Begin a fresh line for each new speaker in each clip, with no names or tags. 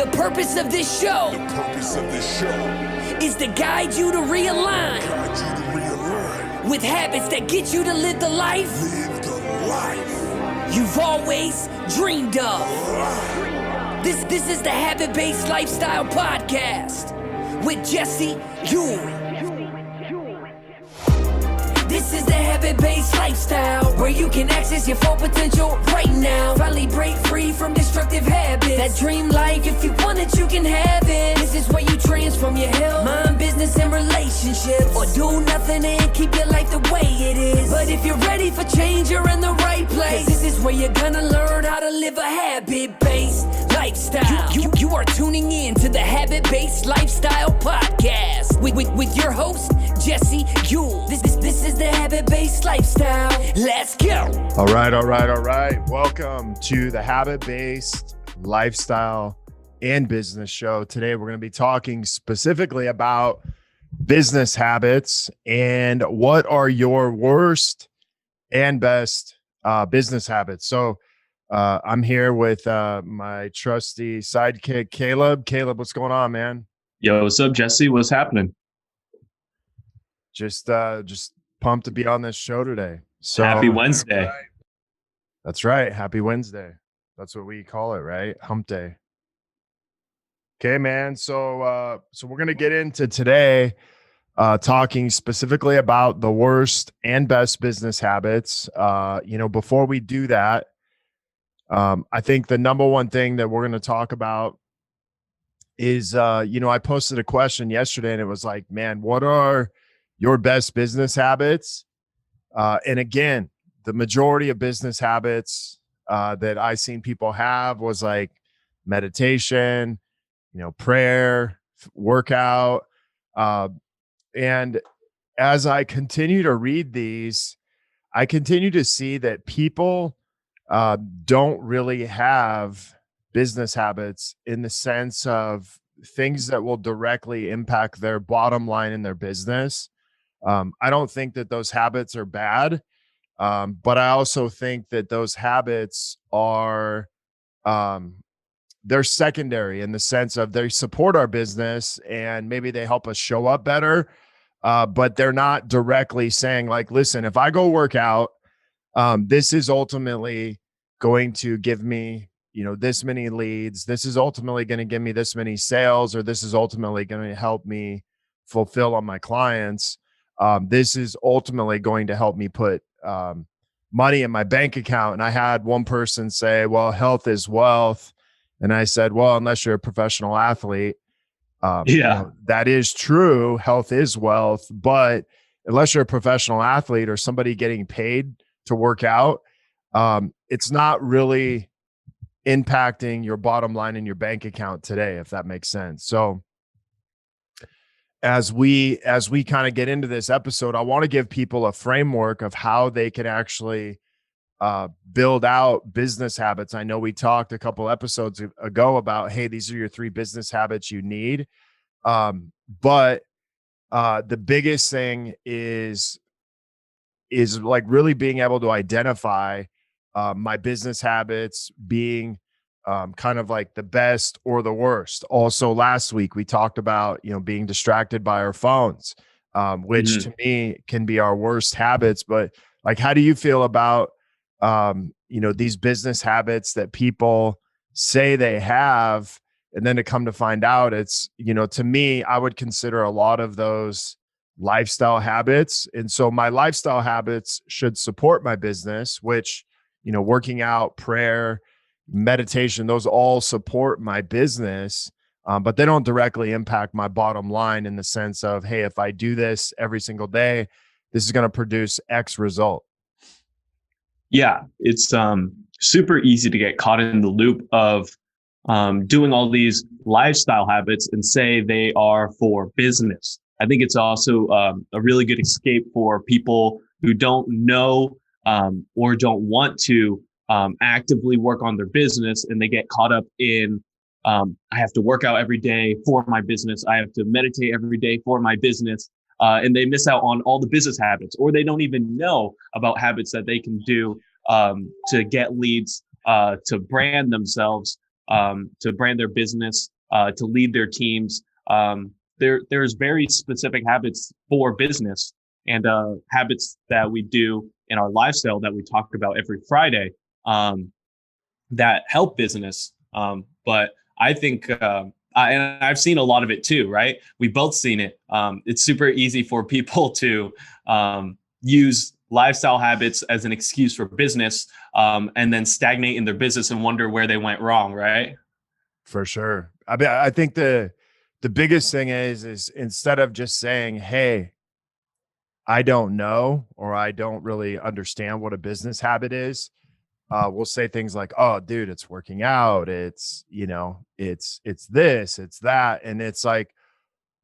The purpose of this show is to guide you to realign with habits that get you to live the life you've always dreamed of. This is the Habit-Based Lifestyle Podcast with Jesse Ewing. This is the Habit-Based Lifestyle, where you can access your full potential right now. Finally break free from destructive habits. That dream life, if you want it, you can have it. This is where you transform your health, mind, business, and relationships. Or do nothing and keep your life the way it is. But if you're ready for change, you're in the right place. This is where you're gonna learn how to live a habit-based lifestyle. You are tuning in to the Habit-Based Lifestyle Podcast with your host, Jesse Ewing. This is the Habit-Based Lifestyle. Let's go.
All right. Welcome to the Habit-Based Lifestyle and Business Show. Today, we're going to be talking specifically about business habits and what are your worst and best business habits. So I'm here with my trusty sidekick, Caleb. Caleb, what's going on, man?
Yo, what's up, Jesse? What's happening?
Just pumped to be on this show today. So
happy Wednesday.
That's right. Happy Wednesday. That's what we call it, right? Hump day. Okay, man. So we're going to get into today talking specifically about the worst and best business habits. Before we do that, I think the number one thing that we're going to talk about is, I posted a question yesterday and it was like, man, what are your best business habits? And again, the majority of business habits that I seen people have was like meditation, prayer, workout. And as I continue to read these, I continue to see that people don't really have business habits in the sense of things that will directly impact their bottom line in their business. I don't think that those habits are bad, but I also think that those habits are they're secondary in the sense of they support our business and maybe they help us show up better, but they're not directly saying like, listen, if I go work out, this is ultimately going to give me this many leads. This is ultimately going to give me this many sales, or this is ultimately going to help me fulfill on my clients. This is ultimately going to help me put money in my bank account. And I had one person say, well, health is wealth. And I said, well, unless you're a professional athlete, that is true. Health is wealth. But unless you're a professional athlete or somebody getting paid to work out, it's not really impacting your bottom line in your bank account today, if that makes sense. So as we kind of get into this episode, I want to give people a framework of how they can actually build out business habits. I know we talked a couple episodes ago about, hey, these are your 3 business habits you need. But the biggest thing is like really being able to identify my business habits being kind of like the best or the worst. Also, last week we talked about, being distracted by our phones, which to me can be our worst habits. But like, how do you feel about, these business habits that people say they have, and then to come to find out it's, to me, I would consider a lot of those lifestyle habits. And so my lifestyle habits should support my business, which, working out, prayer, meditation, those all support my business, but they don't directly impact my bottom line in the sense of, hey, if I do this every single day, this is going to produce X result.
Yeah, it's super easy to get caught in the loop of doing all these lifestyle habits and say they are for business. I think it's also a really good escape for people who don't know or don't want to actively work on their business, and they get caught up in I have to work out every day for my business. I have to meditate every day for my business. And they miss out on all the business habits, or they don't even know about habits that they can do to get leads, to brand themselves, to brand their business, to lead their teams. There's very specific habits for business and habits that we do in our lifestyle that we talk about every Friday that help business. But I think, and I've seen a lot of it too, right? We've both seen it. It's super easy for people to use lifestyle habits as an excuse for business, and then stagnate in their business and wonder where they went wrong, right?
For sure. I mean, I think the biggest thing is instead of just saying, "Hey, I don't know," or "I don't really understand what a business habit is," we'll say things like, "Oh, dude, it's working out. It's, it's this, it's that." And it's like,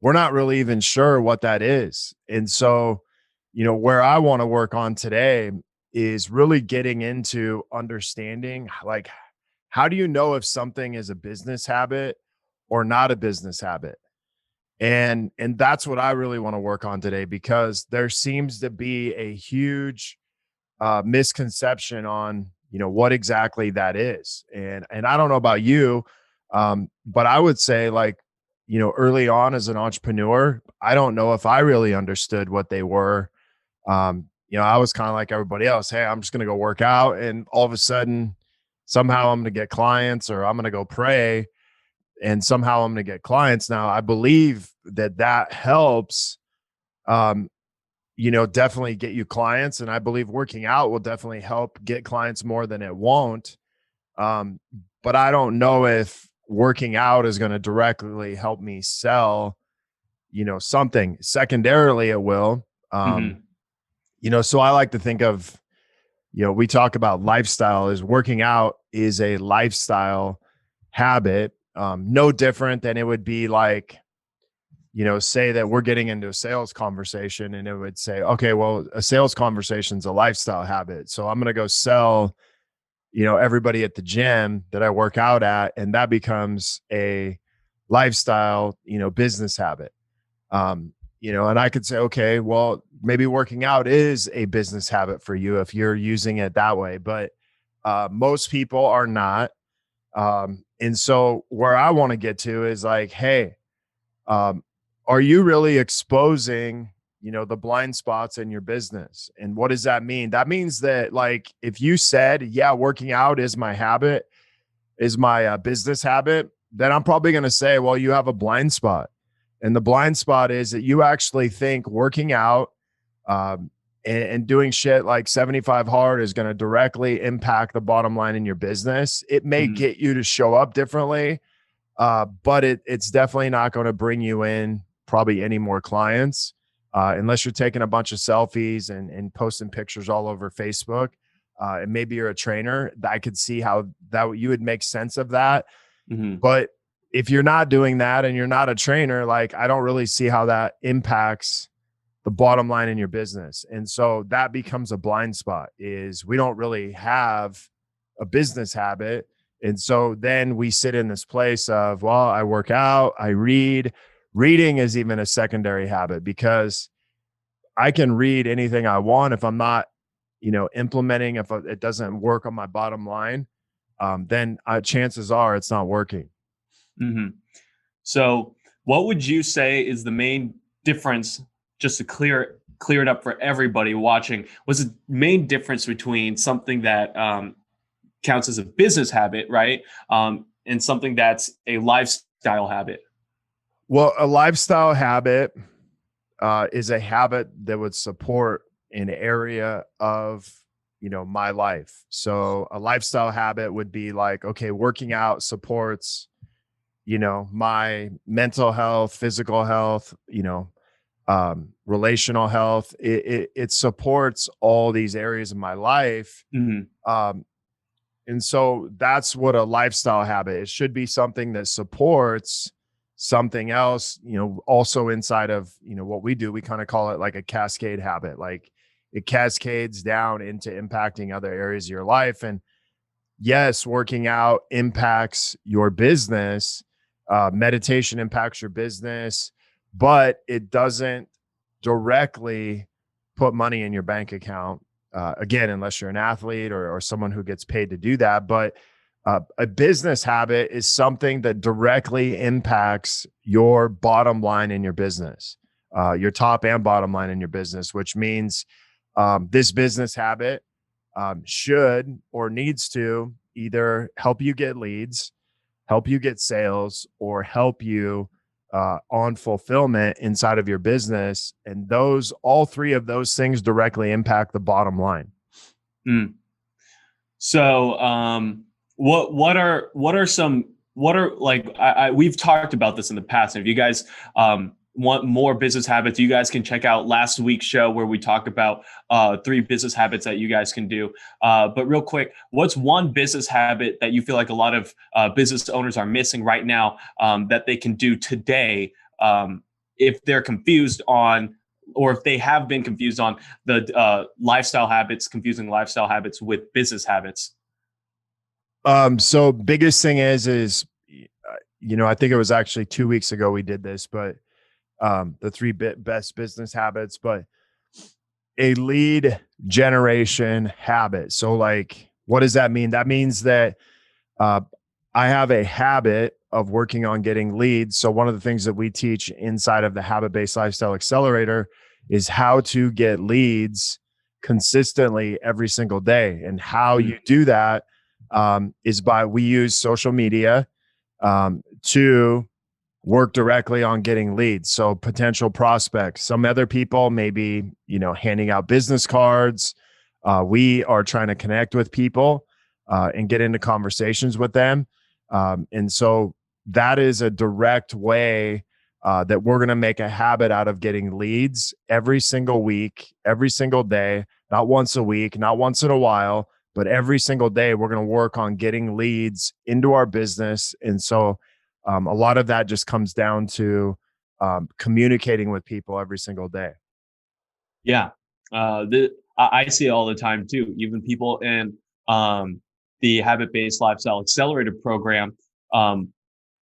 we're not really even sure what that is. And so, where I want to work on today is really getting into understanding, like, how do you know if something is a business habit or not a business habit? And that's what I really want to work on today, because there seems to be a huge misconception on what exactly that is. And I don't know about you, but I would say, like, early on as an entrepreneur, I don't know if I really understood what they were. I was kind of like everybody else. Hey, I'm just going to go work out, and all of a sudden somehow I'm going to get clients, or I'm going to go pray and somehow I'm going to get clients. Now, I believe that helps, definitely get you clients. And I believe working out will definitely help get clients more than it won't. But I don't know if working out is going to directly help me sell, something. Secondarily, it will. So I like to think of, we talk about lifestyle, is working out is a lifestyle habit. No different than it would be like, say that we're getting into a sales conversation, and it would say, okay, well, a sales conversation is a lifestyle habit. So I'm going to go sell, everybody at the gym that I work out at, and that becomes a lifestyle, business habit. And I could say, okay, well, maybe working out is a business habit for you if you're using it that way, but most people are not. And so where I want to get to is like, hey, are you really exposing, the blind spots in your business? And what does that mean? That means that, like, if you said, yeah, working out is my habit, is my business habit, then I'm probably going to say, well, you have a blind spot. And the blind spot is that you actually think working out and doing shit like 75 hard is going to directly impact the bottom line in your business. It may get you to show up differently, but it's definitely not going to bring you in probably any more clients unless you're taking a bunch of selfies and posting pictures all over Facebook. And maybe you're a trainer. I could see how that you would make sense of that. But if you're not doing that and you're not a trainer, like, I don't really see how that impacts the bottom line in your business. And so that becomes a blind spot, is we don't really have a business habit. And so then we sit in this place of, well, I work out, I read. Reading is even a secondary habit, because I can read anything I want. If I'm not, implementing, if it doesn't work on my bottom line, then chances are it's not working.
So what would you say is the main difference, just to clear it up for everybody watching, was the main difference between something that counts as a business habit, right? And something that's a lifestyle habit?
Well, a lifestyle habit is a habit that would support an area of, my life. So a lifestyle habit would be like, okay, working out supports, my mental health, physical health, relational health. It supports all these areas of my life. And so that's what a lifestyle habit, it should be something that supports something else, also inside of, what we do. We kind of call it like a cascade habit. Like, it cascades down into impacting other areas of your life. And yes, working out impacts your business. Meditation impacts your business, but it doesn't directly put money in your bank account. Again, unless you're an athlete or someone who gets paid to do that. But A business habit is something that directly impacts your bottom line in your business, your top and bottom line in your business, which means this business habit should or needs to either help you get leads, help you get sales, or help you on fulfillment inside of your business. And all three of those things directly impact the bottom line.
Mm. So, what are we've talked about this in the past. And if you guys want more business habits, you guys can check out last week's show where we talk about 3 business habits that you guys can do. But real quick, what's one business habit that you feel like a lot of business owners are missing right now that they can do today if they're confused on, or if they have been confused on the confusing lifestyle habits with business habits?
So biggest thing is, I think it was actually 2 weeks ago we did this, but the 3 best business habits, but a lead generation habit. So like, what does that mean? That means that I have a habit of working on getting leads. So one of the things that we teach inside of the Habit-Based Lifestyle Accelerator is how to get leads consistently every single day. And how you do that is we use social media to work directly on getting leads. So potential prospects, some other people maybe, handing out business cards. We are trying to connect with people and get into conversations with them. And so that is a direct way that we're going to make a habit out of getting leads every single week, every single day, not once a week, not once in a while, but every single day we're going to work on getting leads into our business. And so a lot of that just comes down to communicating with people every single day.
Yeah. I see it all the time too. Even people in the Habit-Based Lifestyle Accelerator program,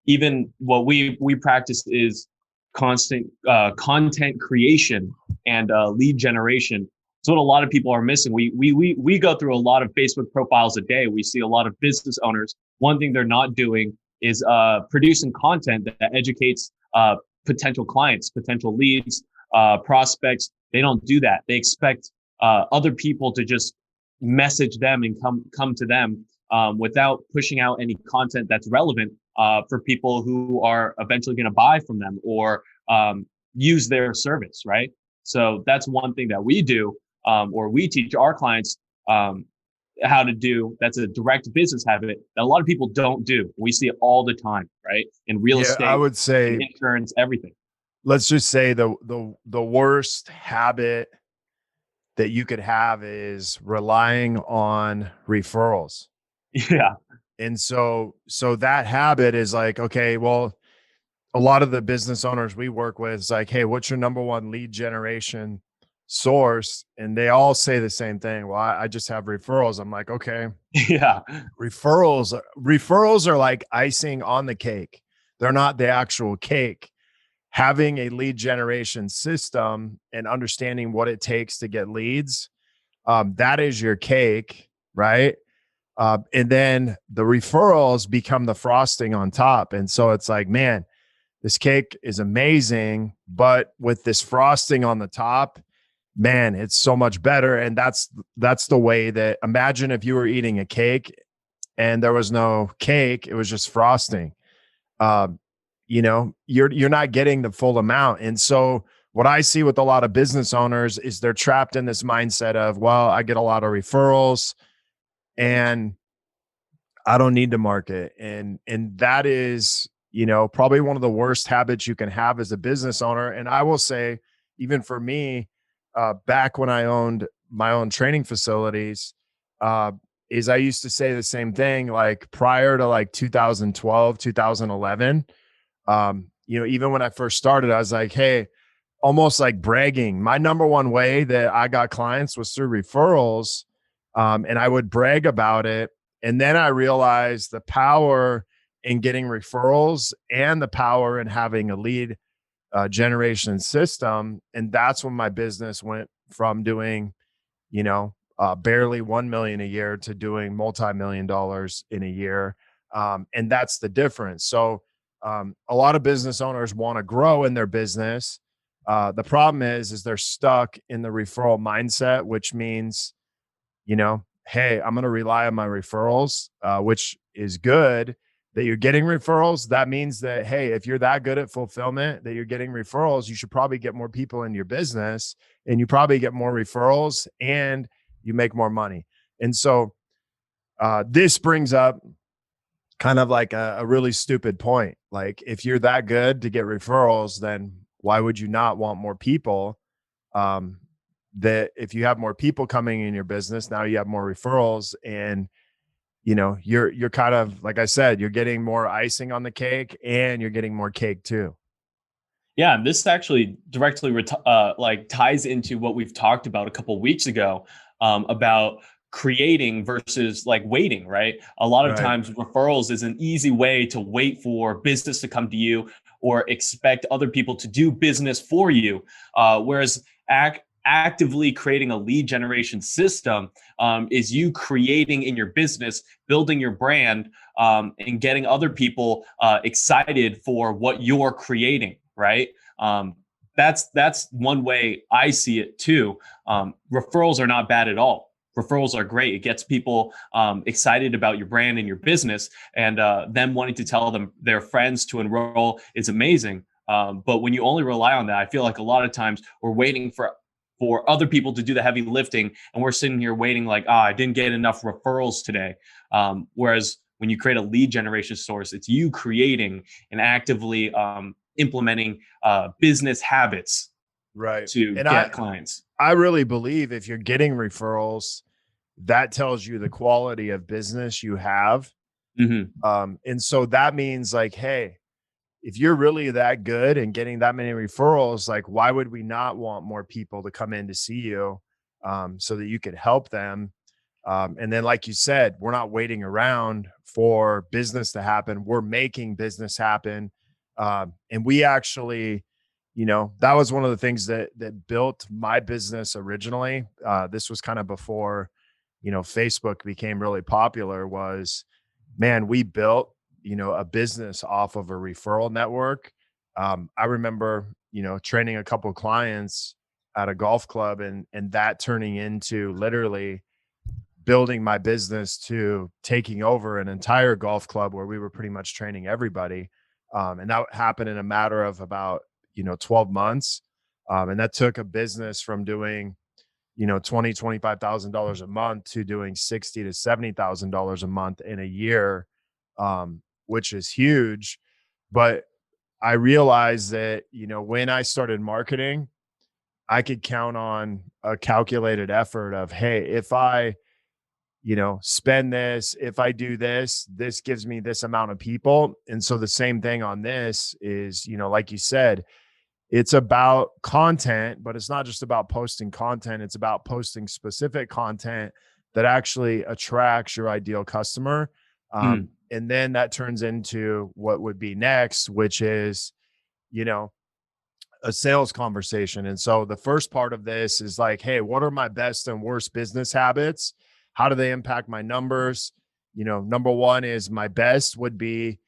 even what we practice is constant content creation and lead generation. It's what a lot of people are missing. We go through a lot of Facebook profiles a day. We see a lot of business owners. One thing they're not doing is producing content that educates potential clients, potential leads, prospects. They don't do that. They expect other people to just message them and come to them without pushing out any content that's relevant for people who are eventually going to buy from them or use their service, right? So that's one thing that we do, or we teach our clients how to do. That's a direct business habit that a lot of people don't do. We see it all the time, right? In real estate,
I would say
insurance, everything.
Let's just say the worst habit that you could have is relying on referrals.
Yeah.
And so that habit is like, okay, well, a lot of the business owners we work with is like, hey, what's your number one lead generation source? And they all say the same thing. Well, I just have referrals. I'm like, okay.
Yeah.
Referrals are like icing on the cake. They're not the actual cake. Having a lead generation system and understanding what it takes to get leads, that is your cake, right? And then the referrals become the frosting on top. And so it's like, man, this cake is amazing, but with this frosting on the top, man, it's so much better. And that's the way that, imagine if you were eating a cake and there was no cake, it was just frosting. You're not getting the full amount. And so what I see with a lot of business owners is they're trapped in this mindset of, well, I get a lot of referrals and I don't need to market. And that is, probably one of the worst habits you can have as a business owner. And I will say, even for me, back when I owned my own training facilities, is I used to say the same thing, like prior to like 2012, 2011, even when I first started, I was like, hey, almost like bragging. My number one way that I got clients was through referrals. And I would brag about it. And then I realized the power in getting referrals and the power in having a lead generation system. And that's when my business went from doing, barely 1 million a year to doing multi-million dollars in a year. And that's the difference. So a lot of business owners want to grow in their business. The problem is they're stuck in the referral mindset, which means, hey, I'm going to rely on my referrals, which is good that you're getting referrals. That means that, hey, if you're that good at fulfillment, that you're getting referrals, you should probably get more people in your business, and you probably get more referrals and you make more money. And so this brings up kind of like a really stupid point. Like, if you're that good to get referrals, then why would you not want more people? That if you have more people coming in your business, now you have more referrals, and you're kind of, like I said, you're getting more icing on the cake, and you're getting more cake too.
Yeah, and this actually directly like ties into what we've talked about a couple of weeks ago, about creating versus like waiting, right? A lot of
Right.
times referrals is an easy way to wait for business to come to you or expect other people to do business for you. Whereas actively creating a lead generation system is you creating in your business, building your brand, and getting other people excited for what you're creating, right? That's one way I see it too. Referrals are not bad at all. Referrals are great. It gets people excited about your brand and your business, and them wanting to tell them their friends to enroll is amazing. But when you only rely on that, I feel like a lot of times we're waiting for other people to do the heavy lifting, and we're sitting here waiting like, I didn't get enough referrals today. Whereas when you create a lead generation source, it's you creating and actively implementing business habits,
Right.
to
And
get clients.
I really believe if you're getting referrals, that tells you the quality of business you have.
Mm-hmm.
And so that means, like, hey, if you're really that good and getting that many referrals, like, why would we not want more people to come in to see you, so that you could help them? And then, like you said, we're not waiting around for business to happen. We're making business happen. And we actually, that was one of the things that built my business originally. This was kind of before, Facebook became really popular. Was, man, we built, a business off of a referral network. I remember, training a couple of clients at a golf club, and that turning into literally building my business to taking over an entire golf club where we were pretty much training everybody. And that happened in a matter of about, 12 months. And that took a business from doing, $25,000 a month to doing $60,000 to $70,000 a month in a year, which is huge. But I realized that, when I started marketing, I could count on a calculated effort of, hey, if I, spend this, if I do this, this gives me this amount of people. And so the same thing on this is, like you said, it's about content, but it's not just about posting content. It's about posting specific content that actually attracts your ideal customer. And then that turns into what would be next, which is, a sales conversation. And so the first part of this is like, hey, what are my best and worst business habits? How do they impact my numbers? Number one is, my best would be,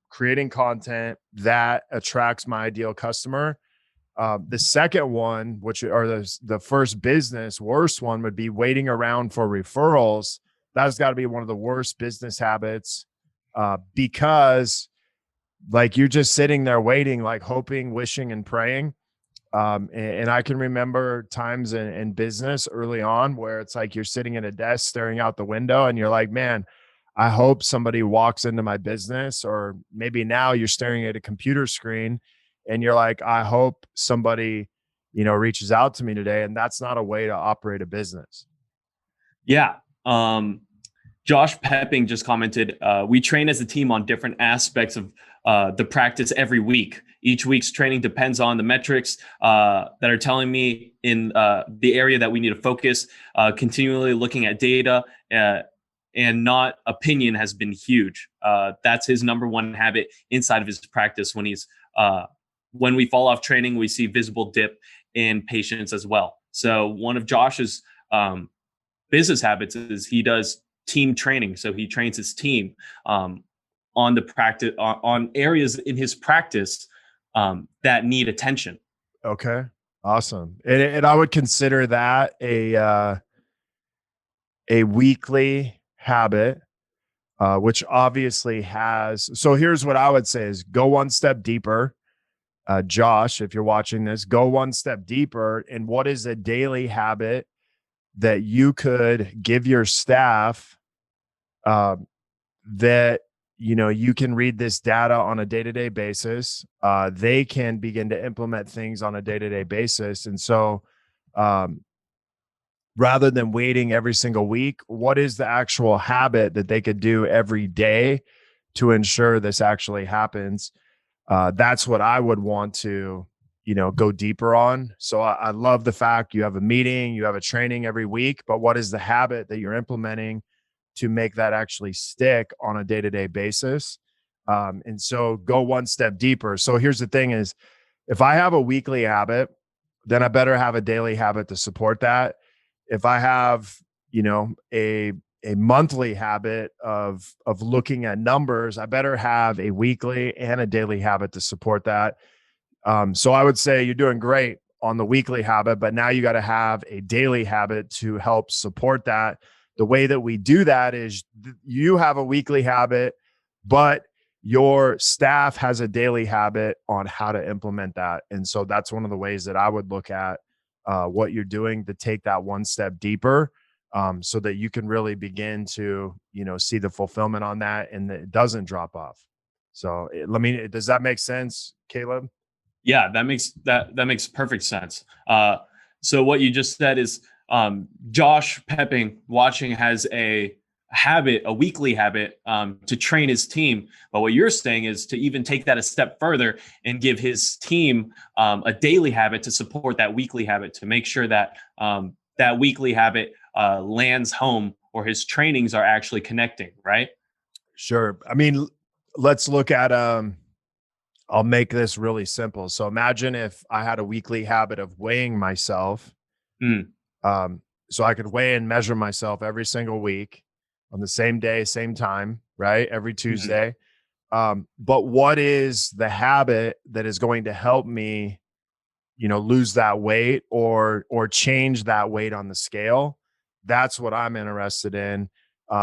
creating content that attracts my ideal customer. The second one, which are the first business, worst one would be waiting around for referrals. That's got to be one of the worst business habits, because like, you're just sitting there waiting, like hoping, wishing, and praying. And I can remember times in business early on where it's like you're sitting at a desk staring out the window and you're like, man, I hope somebody walks into my business. Or maybe now you're staring at a computer screen and you're like, I hope somebody, reaches out to me today. And that's not a way to operate a business.
Yeah. Josh Pepping just commented, we train as a team on different aspects of the practice every week. Each week's training depends on the metrics that are telling me in the area that we need to focus. Continually looking at data and not opinion has been huge. That's his number one habit inside of his practice. When we fall off training, we see visible dip in patients as well. So one of Josh's business habits is he does team training. So he trains his team on the practice on areas in his practice that need attention.
Okay. Awesome. And I would consider that a weekly habit, which obviously has. So here's what I would say is go one step deeper. Josh, if you're watching this, go one step deeper. And what is a daily habit that you could give your staff that, you can read this data on a day-to-day basis. They can begin to implement things on a day-to-day basis. And so, rather than waiting every single week, what is the actual habit that they could do every day to ensure this actually happens? That's what I would want to, go deeper on. So I love the fact you have a meeting, you have a training every week, but what is the habit that you're implementing to make that actually stick on a day-to-day basis? And so go one step deeper. So here's the thing is, if I have a weekly habit, then I better have a daily habit to support that. If I have, a monthly habit of looking at numbers, I better have a weekly and a daily habit to support that. So I would say you're doing great on the weekly habit, but now you got to have a daily habit to help support that. The way that we do that is you have a weekly habit, but your staff has a daily habit on how to implement that. And so that's one of the ways that I would look at what you're doing to take that one step deeper, so that you can really begin to, see the fulfillment on that and it doesn't drop off. So does that make sense, Caleb?
Yeah, that makes perfect sense. So what you just said is Josh Pepping watching has a weekly habit to train his team. But what you're saying is to even take that a step further and give his team a daily habit to support that weekly habit, to make sure that that weekly habit lands home, or his trainings are actually connecting, right?
Sure. I mean, let's look at, I'll make this really simple. So imagine if I had a weekly habit of weighing myself. So I could weigh and measure myself every single week on the same day, same time, right? Every Tuesday. But what is the habit that is going to help me, lose that weight or change that weight on the scale? That's what I'm interested in,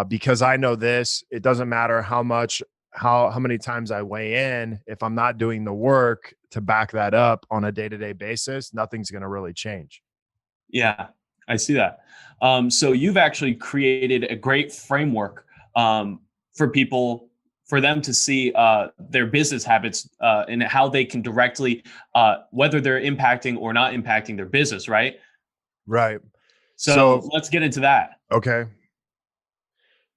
because I know this, it doesn't matter how many times I weigh in. If I'm not doing the work to back that up on a day-to-day basis, nothing's going to really change.
Yeah, I see that. So you've actually created a great framework for people, for them to see their business habits and how they can directly, whether they're impacting or not impacting their business, right?
Right.
So let's get into that.
Okay.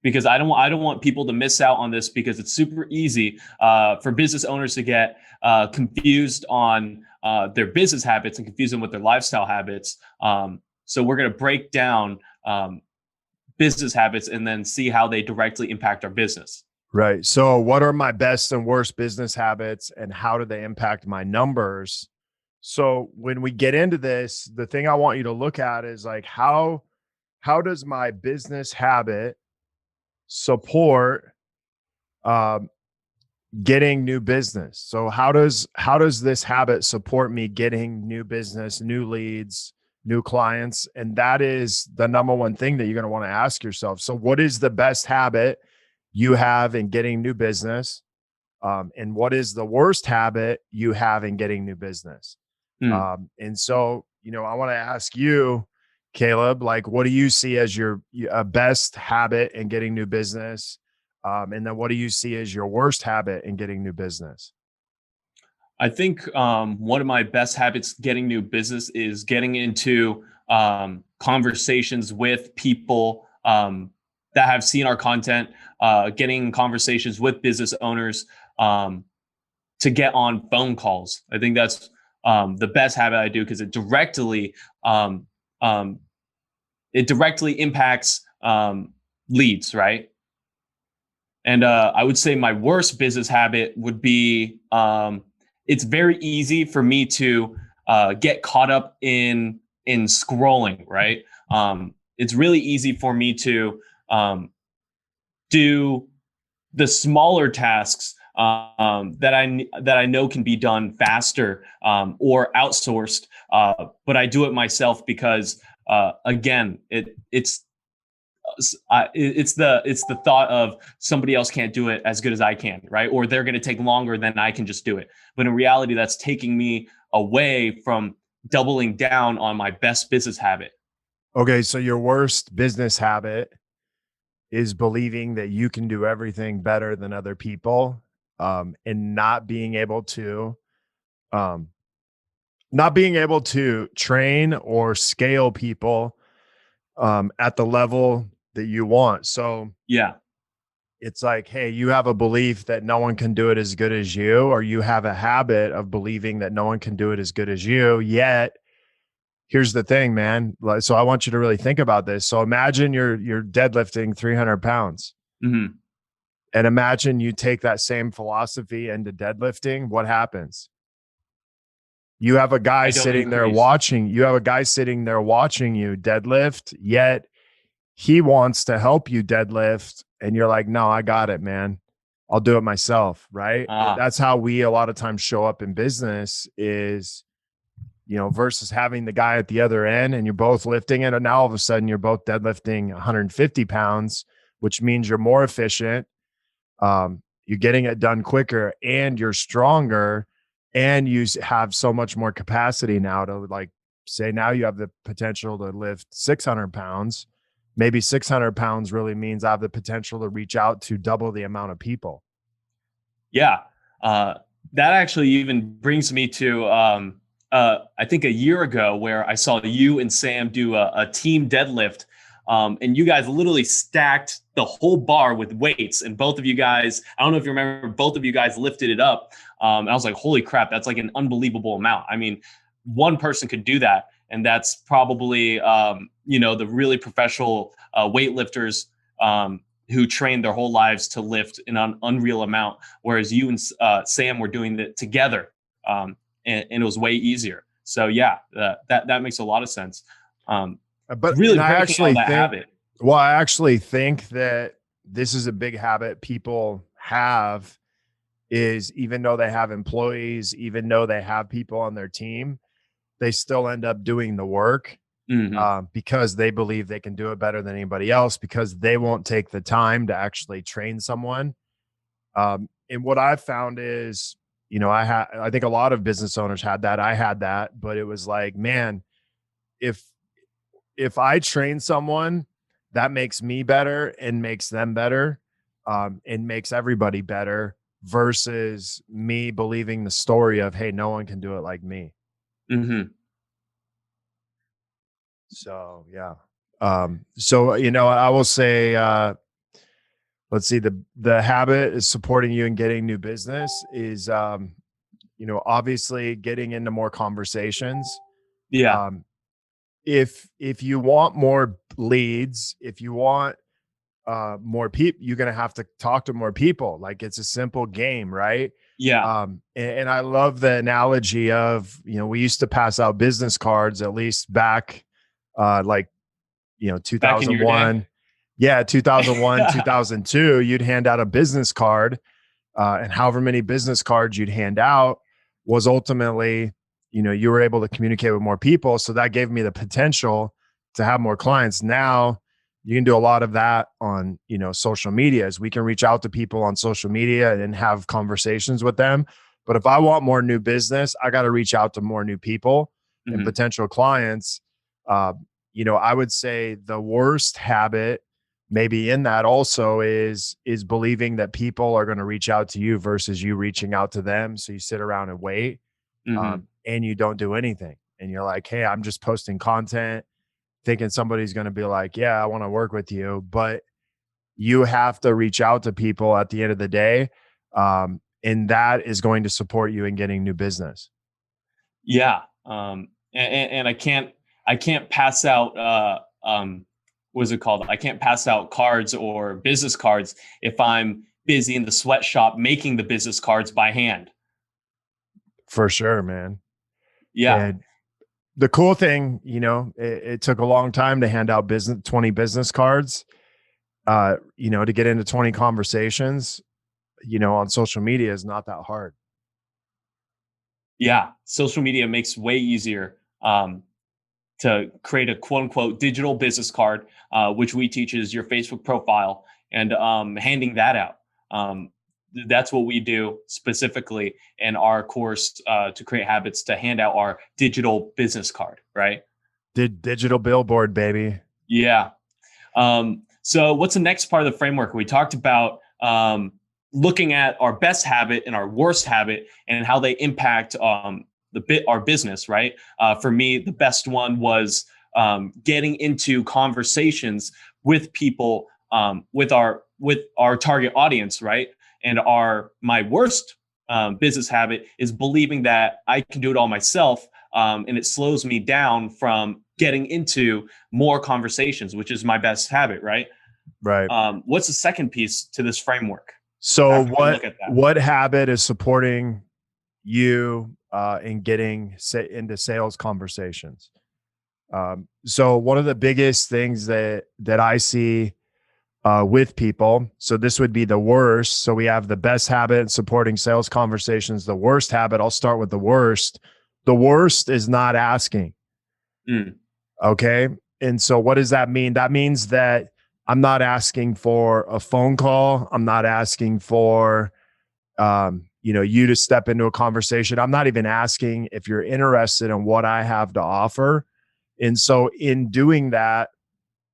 Because I don't want people to miss out on this, because it's super easy for business owners to get confused on their business habits and confuse them with their lifestyle habits. So we're going to break down business habits and then see how they directly impact our business.
Right. So what are my best and worst business habits and how do they impact my numbers? So when we get into this, the thing I want you to look at is like, how does my business habit support getting new business? So how does this habit support me getting new business, new leads, new clients? And that is the number one thing that you're going to want to ask yourself. So what is the best habit you have in getting new business? And what is the worst habit you have in getting new business? And so, I want to ask you, Caleb, like, what do you see as your best habit in getting new business? And then what do you see as your worst habit in getting new business?
I think one of my best habits getting new business is getting into conversations with people that have seen our content, getting conversations with business owners to get on phone calls. I think that's the best habit I do, because it directly impacts leads, right? And I would say my worst business habit would be it's very easy for me to get caught up in scrolling, right? it's really easy for me to do the smaller tasks that I know can be done faster or outsourced, but I do it myself because again, it's the thought of somebody else can't do it as good as I can, right? Or they're going to take longer than I can just do it. But in reality, that's taking me away from doubling down on my best business habit.
Okay, so your worst business habit is believing that you can do everything better than other people, and um, not being able to train or scale people at the level that you want. So
Yeah.
it's like, hey, you have a belief that no one can do it as good as you, or you have a habit of believing that no one can do it as good as you. Yet, here's the thing, man. So I want you to really think about this. So imagine you're deadlifting 300 pounds.
Mm-hmm.
And imagine you take that same philosophy into deadlifting. What happens? You have a guy sitting there watching. You have a guy sitting there watching you deadlift, yet he wants to help you deadlift. And you're like, no, I got it, man. I'll do it myself. Right. That's how we a lot of times show up in business is, versus having the guy at the other end and you're both lifting it. And now all of a sudden you're both deadlifting 150 pounds, which means you're more efficient. You're getting it done quicker and you're stronger and you have so much more capacity now to, like, say now you have the potential to lift 600 pounds. Maybe 600 pounds really means I have the potential to reach out to double the amount of people.
Yeah. That actually even brings me to, I think a year ago where I saw you and Sam do a team deadlift. And you guys literally stacked the whole bar with weights, and both of you guys, I don't know if you remember, both of you guys lifted it up. And I was like, holy crap, that's like an unbelievable amount. I mean, one person could do that. And that's probably, the really professional weightlifters who trained their whole lives to lift an unreal amount. Whereas you and Sam were doing it together, and it was way easier. So yeah, that makes a lot of sense.
But
really,
I actually think,
habit.
Well, I actually think that this is a big habit people have, is even though they have employees, even though they have people on their team, they still end up doing the work because they believe they can do it better than anybody else because they won't take the time to actually train someone. And what I've found is, I think a lot of business owners had that. I had that, but it was like, man, if I train someone, that makes me better and makes them better, and makes everybody better versus me believing the story of, hey, no one can do it like me.
Mm-hmm.
So, yeah. I will say, let's see, the habit is supporting you in getting new business is, obviously getting into more conversations.
Yeah.
If you want more leads, if you want more people, you're going to have to talk to more people. Like, it's a simple game, right?
Yeah.
And I love the analogy of, we used to pass out business cards, at least back, 2001. Yeah. 2001, 2002, you'd hand out a business card, and however many business cards you'd hand out was ultimately, you were able to communicate with more people. So that gave me the potential to have more clients. Now you can do a lot of that on, social media, as we can reach out to people on social media and have conversations with them. But if I want more new business, I got to reach out to more new people and potential clients. I would say the worst habit maybe in that also is believing that people are going to reach out to you versus you reaching out to them. So you sit around and wait, and you don't do anything. And you're like, hey, I'm just posting content thinking somebody's going to be like, yeah, I want to work with you. But you have to reach out to people at the end of the day. And that is going to support you in getting new business.
Yeah. And I can't pass out, what is it called? I can't pass out cards or business cards if I'm busy in the sweatshop making the business cards by hand.
For sure, man.
Yeah.
the cool thing, it took a long time to hand out 20 business cards, to get into 20 conversations, on social media is not that hard.
Yeah, social media makes way easier to create a quote unquote digital business card, which we teach is your Facebook profile, and handing that out. That's what we do specifically in our course to create habits, to hand out our digital business card, right?
Digital billboard, baby.
Yeah. So what's the next part of the framework? We talked about looking at our best habit and our worst habit and how they impact our business, right? For me, the best one was getting into conversations with people, with our target audience, right? And my worst business habit is believing that I can do it all myself, and it slows me down from getting into more conversations, which is my best habit, right?
Right.
What's the second piece to this framework?
So what habit is supporting you in getting into sales conversations? So one of the biggest things that I see with people, so this would be the worst. So we have the best habit supporting sales conversations. The worst habit, I'll start with the worst. The worst is not asking. Okay. And so what does that mean? That means that I'm not asking for a phone call. I'm not asking for, you to step into a conversation. I'm not even asking if you're interested in what I have to offer. And so in doing that,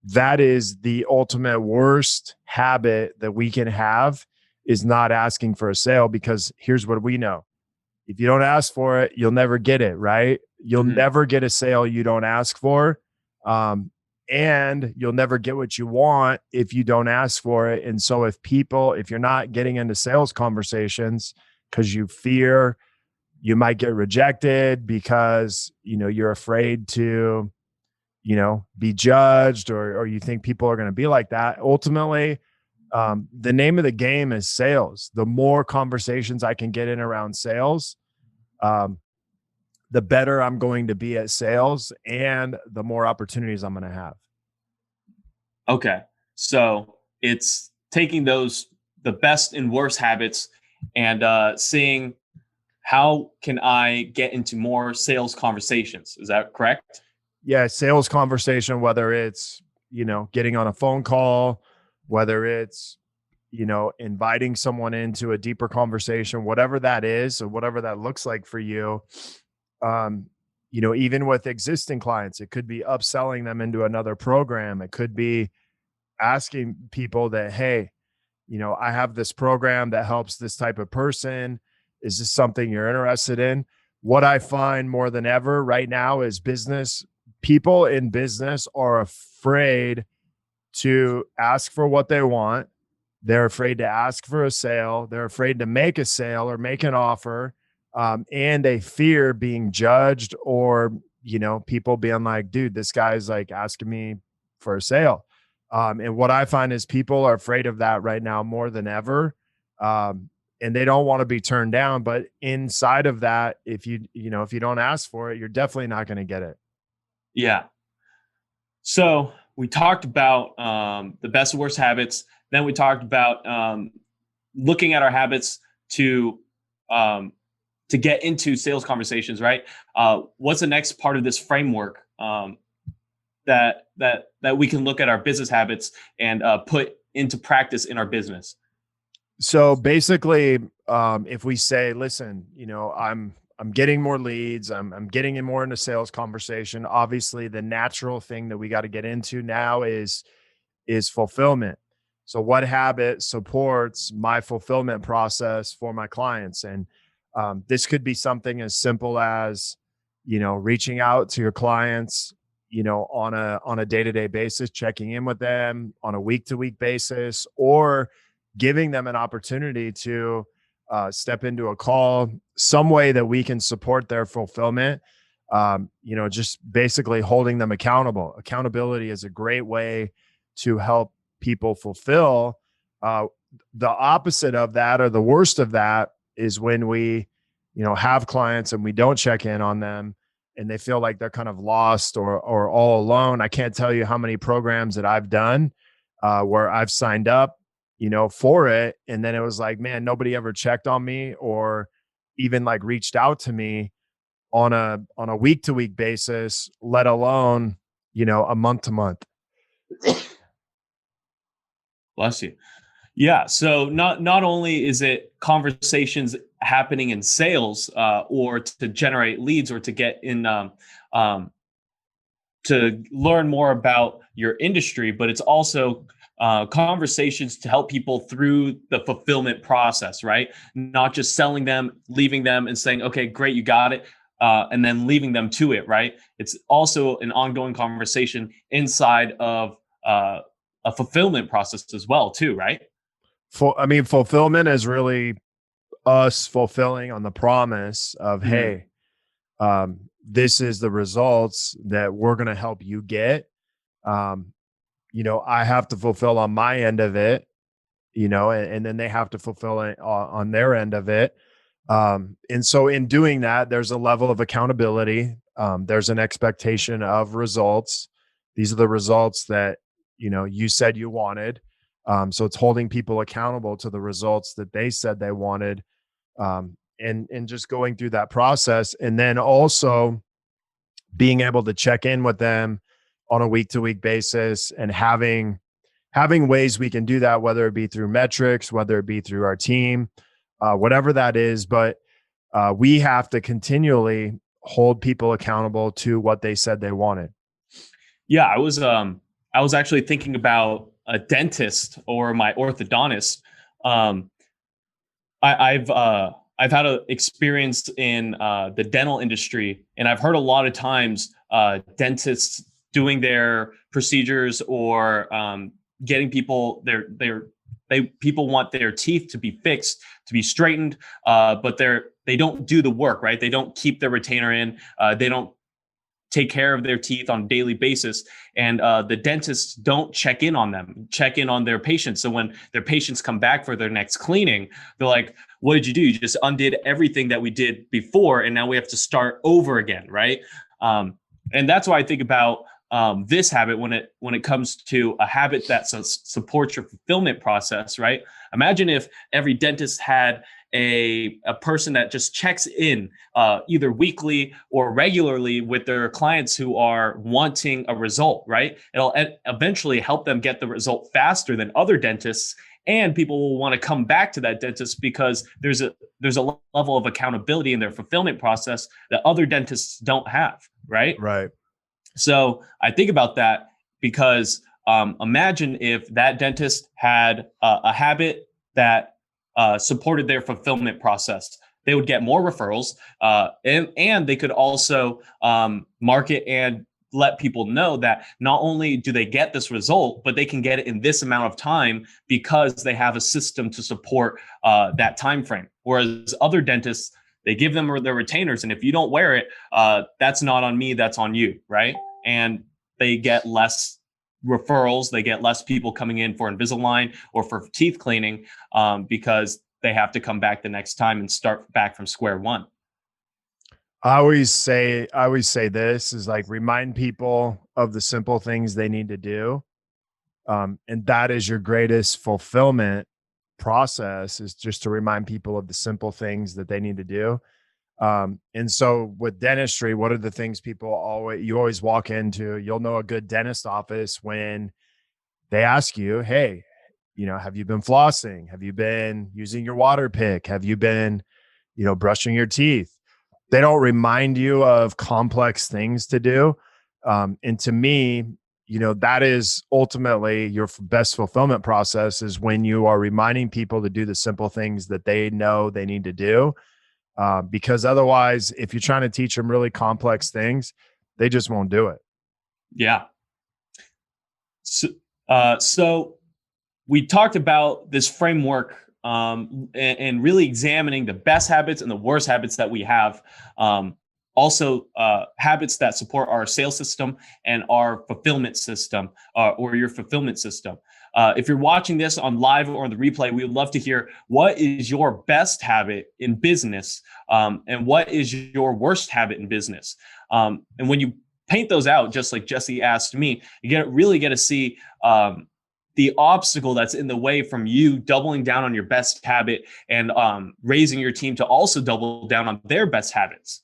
that is the ultimate worst habit that we can have, is not asking for a sale, because here's what we know. If you don't ask for it, you'll never get it, right? You'll never get a sale you don't ask for. And you'll never get what you want if you don't ask for it. And so if you're not getting into sales conversations because you fear you might get rejected, because, you're afraid to, be judged, or you think people are going to be like that, ultimately, the name of the game is sales. The more conversations I can get in around sales, the better I'm going to be at sales, and the more opportunities I'm going to have.
Okay. So it's taking the best and worst habits and seeing how can I get into more sales conversations. Is that correct?
Yeah. Sales conversation, whether it's, getting on a phone call, whether it's, inviting someone into a deeper conversation, whatever that is, or whatever that looks like for you. Even with existing clients, it could be upselling them into another program. It could be asking people that, hey, I have this program that helps this type of person. Is this something you're interested in? What I find more than ever right now is people in business are afraid to ask for what they want. They're afraid to ask for a sale. They're afraid to make a sale or make an offer. And they fear being judged, or, people being like, dude, this guy's like asking me for a sale. And what I find is people are afraid of that right now more than ever. And they don't want to be turned down. But inside of that, if you don't ask for it, you're definitely not going to get it.
Yeah. So we talked about the best and worst habits. Then we talked about looking at our habits to get into sales conversations, right? What's the next part of this framework that we can look at our business habits and put into practice in our business?
So basically, if we say, listen, I'm getting more leads, I'm getting in more into sales conversation. Obviously, the natural thing that we got to get into now is fulfillment. So what habit supports my fulfillment process for my clients? And this could be something as simple as, reaching out to your clients, on a day-to-day basis, checking in with them on a week-to-week basis, or giving them an opportunity to step into a call, some way that we can support their fulfillment. Just basically holding them accountable. Accountability is a great way to help people fulfill. The opposite of that, or the worst of that, is when we, have clients and we don't check in on them. and they feel like they're kind of lost or all alone. I can't tell you how many programs that I've done where I've signed up, for it. And then it was like, man, nobody ever checked on me or even like reached out to me on a week to week basis, let alone, a month to month.
Bless you. Yeah. So not only is it conversations happening in sales or to generate leads or to get in to learn more about your industry, but it's also conversations to help people through the fulfillment process, right? Not just selling them, leaving them and saying, okay, great, you got it. And then leaving them to it, right? It's also an ongoing conversation inside of a fulfillment process as well, too, right?
Fulfillment is really us fulfilling on the promise of, hey, this is the results that we're going to help you get. I have to fulfill on my end of it, and then they have to fulfill it on their end of it. And so in doing that, there's a level of accountability. There's an expectation of results. These are the results that, you said you wanted. So it's holding people accountable to the results that they said they wanted. And just going through that process, and then also being able to check in with them on a week to week basis, and having ways we can do that, whether it be through metrics, whether it be through our team, whatever that is. But we have to continually hold people accountable to what they said they wanted.
Yeah, I was actually thinking about a dentist or my orthodontist. I've had an experience in the dental industry, and I've heard a lot of times dentists doing their procedures or getting people people want their teeth to be fixed, to be straightened, but they don't do the work, right? They don't keep their retainer in. They don't take care of their teeth on a daily basis. And the dentists don't check in on their patients. So when their patients come back for their next cleaning, they're like, what did you do? You just undid everything that we did before, and now we have to start over again, right? And that's why I think about this habit when it comes to a habit that supports your fulfillment process, right? Imagine if every dentist had a person that just checks in either weekly or regularly with their clients who are wanting a result, right? It'll eventually help them get the result faster than other dentists, and people will want to come back to that dentist because there's a level of accountability in their fulfillment process that other dentists don't have, right?
Right.
So I think about that because imagine if that dentist had a habit that supported their fulfillment process. They would get more referrals, and they could also market and let people know that not only do they get this result, but they can get it in this amount of time because they have a system to support that time frame. Whereas other dentists, they give them their retainers, and if you don't wear it, that's not on me, that's on you, right? And they get less referrals, they get less people coming in for Invisalign or for teeth cleaning because they have to come back the next time and start back from square one.
I always say this is like, remind people of the simple things they need to do. And that is your greatest fulfillment process, is just to remind people of the simple things that they need to do. And so with dentistry, what are the things you always walk into? You'll know a good dentist office when they ask you, hey, have you been flossing? Have you been using your water pick? Have you been, brushing your teeth? They don't remind you of complex things to do. And to me, that is ultimately your best fulfillment process, is when you are reminding people to do the simple things that they know they need to do. Because otherwise, if you're trying to teach them really complex things, they just won't do it.
Yeah. So we talked about this framework and really examining the best habits and the worst habits that we have. Also, habits that support our sales system and our fulfillment system, or your fulfillment system. If you're watching this on live or on the replay, we would love to hear what is your best habit in business, and what is your worst habit in business. And when you paint those out, just like Jesse asked me, you really get to see the obstacle that's in the way from you doubling down on your best habit and raising your team to also double down on their best habits.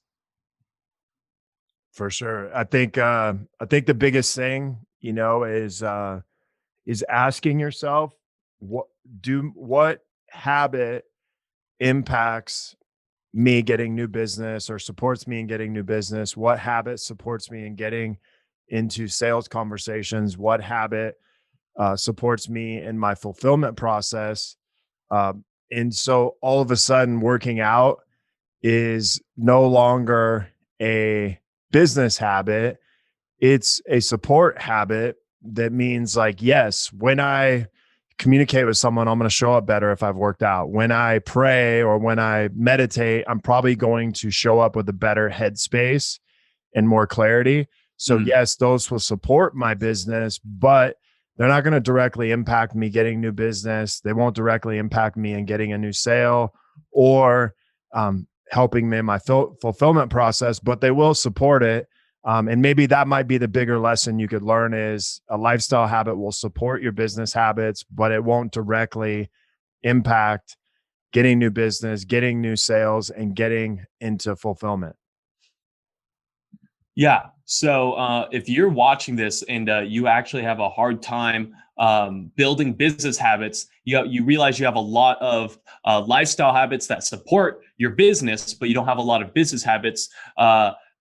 For sure. I think the biggest thing, is asking yourself, what habit impacts me getting new business or supports me in getting new business? What habit supports me in getting into sales conversations? What habit supports me in my fulfillment process? And so all of a sudden working out is no longer a business habit. It's a support habit that means like, yes, when I communicate with someone, I'm going to show up better if I've worked out. When I pray or when I meditate, I'm probably going to show up with a better headspace and more clarity. So yes, those will support my business, but they're not going to directly impact me getting new business. They won't directly impact me in getting a new sale or helping me in my fulfillment process, but they will support it. And maybe that might be the bigger lesson you could learn is a lifestyle habit will support your business habits, but it won't directly impact getting new business, getting new sales, and getting into fulfillment.
Yeah. So if you're watching this and you actually have a hard time building business habits, you realize you have a lot of lifestyle habits that support your business, but you don't have a lot of business habits,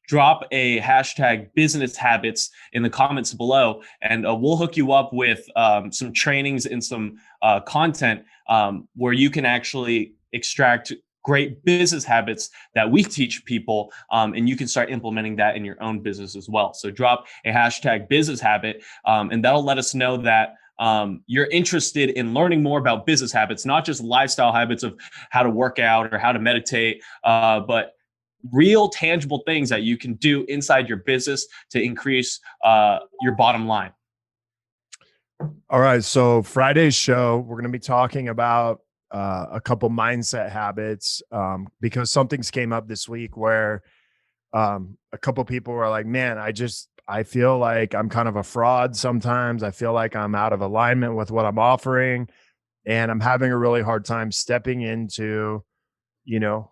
drop a hashtag business habits in the comments below, and we'll hook you up with some trainings and some content where you can actually extract great business habits that we teach people, and you can start implementing that in your own business as well. So drop a hashtag business habit, and that'll let us know that you're interested in learning more about business habits, not just lifestyle habits of how to work out or how to meditate, but real tangible things that you can do inside your business to increase your bottom line.
All right. So Friday's show, we're going to be talking about a couple mindset habits because something's came up this week where a couple people were like, man, I feel like I'm kind of a fraud sometimes. I feel like I'm out of alignment with what I'm offering, and I'm having a really hard time stepping into,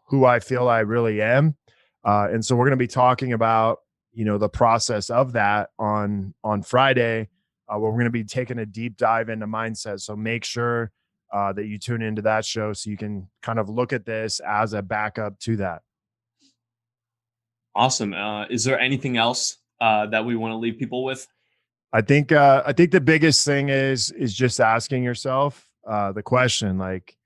who I feel I really am. And so we're going to be talking about, the process of that on Friday, where we're going to be taking a deep dive into mindset. So make sure that you tune into that show so you can kind of look at this as a backup to that.
Awesome. Is there anything else that we want to leave people with?
I think the biggest thing is just asking yourself the question, like,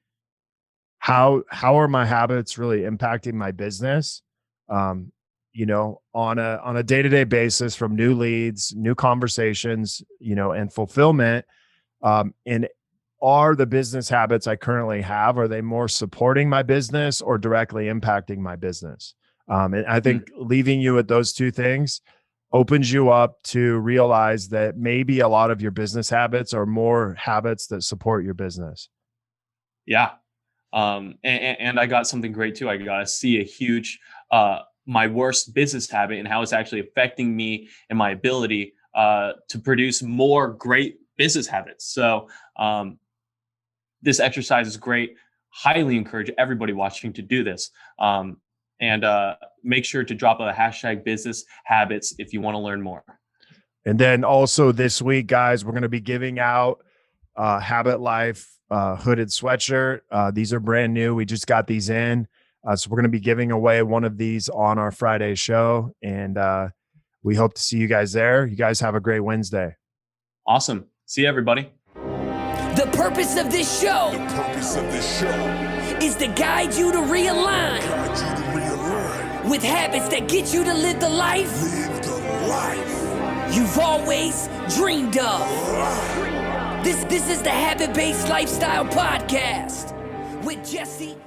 how are my habits really impacting my business? On a day-to-day basis, from new leads, new conversations, and fulfillment. And are the business habits I currently have, are they more supporting my business or directly impacting my business? And I think leaving you with those two things opens you up to realize that maybe a lot of your business habits are more habits that support your business.
Yeah. And I got something great too. I got to see a huge, my worst business habit and how it's actually affecting me and my ability to produce more great business habits. So this exercise is great. Highly encourage everybody watching to do this. And make sure to drop a hashtag business habits if you want to learn more.
And then also this week, guys, we're going to be giving out Habit Life hooded sweatshirt. These are brand new. We just got these in. So we're going to be giving away one of these on our Friday show. And we hope to see you guys there. You guys have a great Wednesday.
Awesome. See you, everybody.
The purpose of this show is to guide you to realign with habits that get you to live the life you've always dreamed of. This is the Habit-Based Lifestyle Podcast with Jesse